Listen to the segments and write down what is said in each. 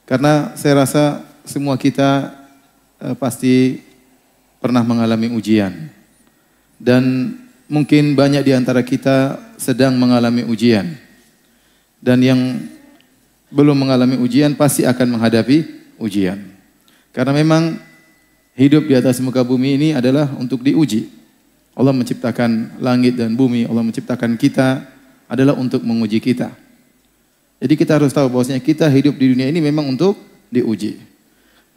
Karena saya rasa semua kita pasti pernah mengalami ujian. Dan mungkin banyak di antara kita sedang mengalami ujian. Dan yang belum mengalami ujian pasti akan menghadapi ujian. Karena memang hidup di atas muka bumi ini adalah untuk diuji. Allah menciptakan langit dan bumi, Allah menciptakan kita adalah untuk menguji kita. Jadi kita harus tahu bahwasanya kita hidup di dunia ini memang untuk diuji.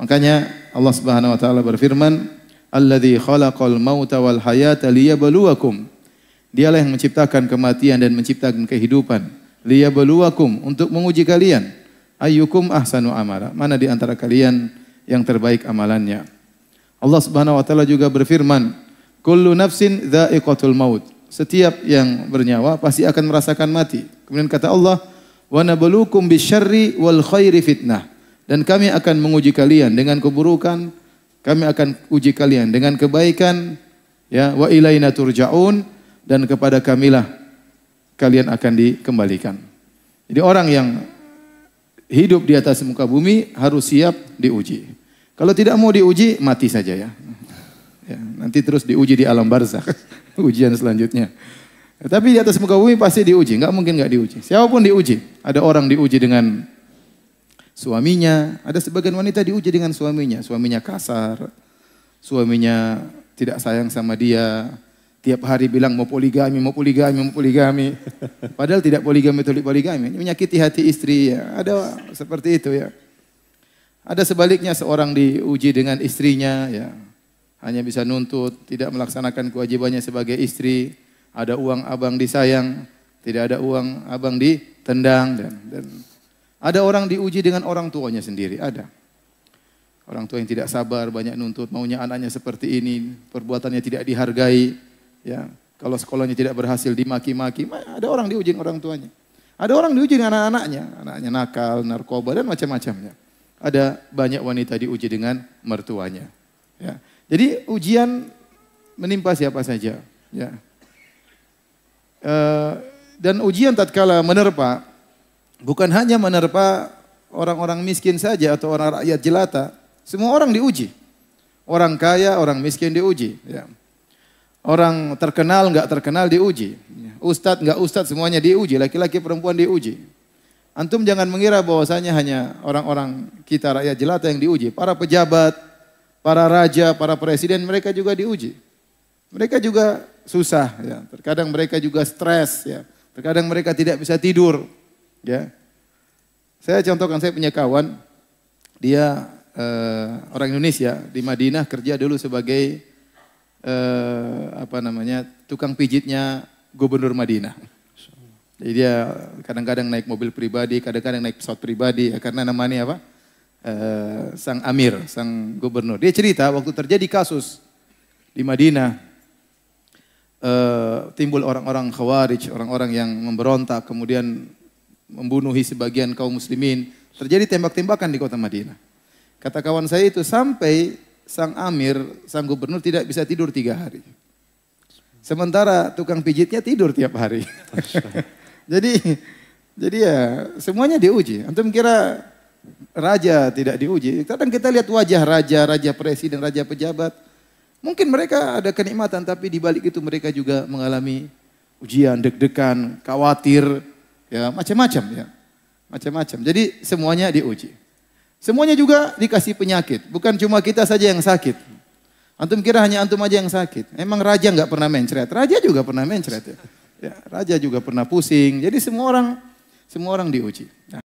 Makanya Allah Subhanahu wa taala berfirman, "Alladzi khalaqal mauta wal hayata liyabluwakum." Dialah yang menciptakan kematian dan menciptakan kehidupan. Liyabluwakum, untuk menguji kalian. Ayyukum ahsanu amala. Mana di antara kalian yang terbaik amalannya. Allah Subhanahu wa taala juga berfirman, "Kullu nafsin dha'iqatul maut." Setiap yang bernyawa pasti akan merasakan mati. Kemudian kata Allah, "Wa nabluukum bisyarri wal khairi fitnah." Dan kami akan menguji kalian dengan keburukan, kami akan uji kalian dengan kebaikan, ya, wa ilaina turja'un, dan kepada kamilah kalian akan dikembalikan. Jadi orang yang hidup di atas muka bumi harus siap diuji. Kalau tidak mau diuji, mati saja ya. Ya, nanti terus diuji di alam barzakh, ujian selanjutnya. Ya, tapi di atas muka bumi pasti diuji, nggak mungkin nggak diuji. Siapapun diuji. Ada orang diuji dengan suaminya, ada sebagian wanita diuji dengan suaminya. Suaminya kasar, suaminya tidak sayang sama dia. Tiap hari bilang mau poligami, mau poligami, mau poligami. Padahal tidak poligami, poligami. Menyakiti hati istri ya. Ada seperti itu ya. Ada sebaliknya seorang diuji dengan istrinya ya. Hanya bisa nuntut, tidak melaksanakan kewajibannya sebagai istri. Ada uang abang disayang, tidak ada uang abang ditendang. Dan ada orang diuji dengan orang tuanya sendiri, ada. Orang tua yang tidak sabar, banyak nuntut, maunya anaknya seperti ini, perbuatannya tidak dihargai. Ya, kalau sekolahnya tidak berhasil dimaki-maki, ada orang diuji dengan orang tuanya. Ada orang diuji dengan anak-anaknya, anaknya nakal, narkoba dan macam-macamnya. Ada banyak wanita diuji dengan mertuanya. Ya. Jadi ujian menimpa siapa saja. Ya. Dan ujian tatkala menerpa, bukan hanya menerpa orang-orang miskin saja atau orang rakyat jelata. Semua orang diuji. Orang kaya, orang miskin diuji. Ya. Orang terkenal, enggak terkenal diuji. Ustadz, enggak ustadz, semuanya diuji. Laki-laki, perempuan diuji. Antum jangan mengira bahwasanya hanya orang-orang kita rakyat jelata yang diuji. Para pejabat, para raja, para presiden, mereka juga diuji. Mereka juga susah. Ya. Terkadang mereka juga stres. Ya. Terkadang mereka tidak bisa tidur. Ya. Saya contohkan, saya punya kawan. Dia orang Indonesia di Madinah, kerja dulu sebagai tukang pijitnya gubernur Madinah. Jadi dia kadang-kadang naik mobil pribadi, kadang-kadang naik pesawat pribadi, ya, karena namanya apa? Sang Amir, sang gubernur. Dia cerita waktu terjadi kasus di Madinah, timbul orang-orang Khawarij, orang-orang yang memberontak, kemudian membunuhi sebagian kaum muslimin. Terjadi tembak-tembakan di kota Madinah. Kata kawan saya itu sampai sang Amir, sang gubernur tidak bisa tidur 3 hari. Sementara tukang pijitnya tidur tiap hari. Jadi ya semuanya diuji. Antum kira raja tidak diuji? Kadang kita lihat wajah raja, raja presiden, raja pejabat. Mungkin mereka ada kenikmatan, tapi di balik itu mereka juga mengalami ujian, deg-degan, khawatir, ya macam-macam ya. Macam-macam. Jadi semuanya diuji. Semuanya juga dikasih penyakit. Bukan cuma kita saja yang sakit. Antum kira hanya antum aja yang sakit. Emang raja nggak pernah mencret? Raja juga pernah mencret ya. Ya, raja juga pernah pusing. Jadi semua orang diuji. Nah.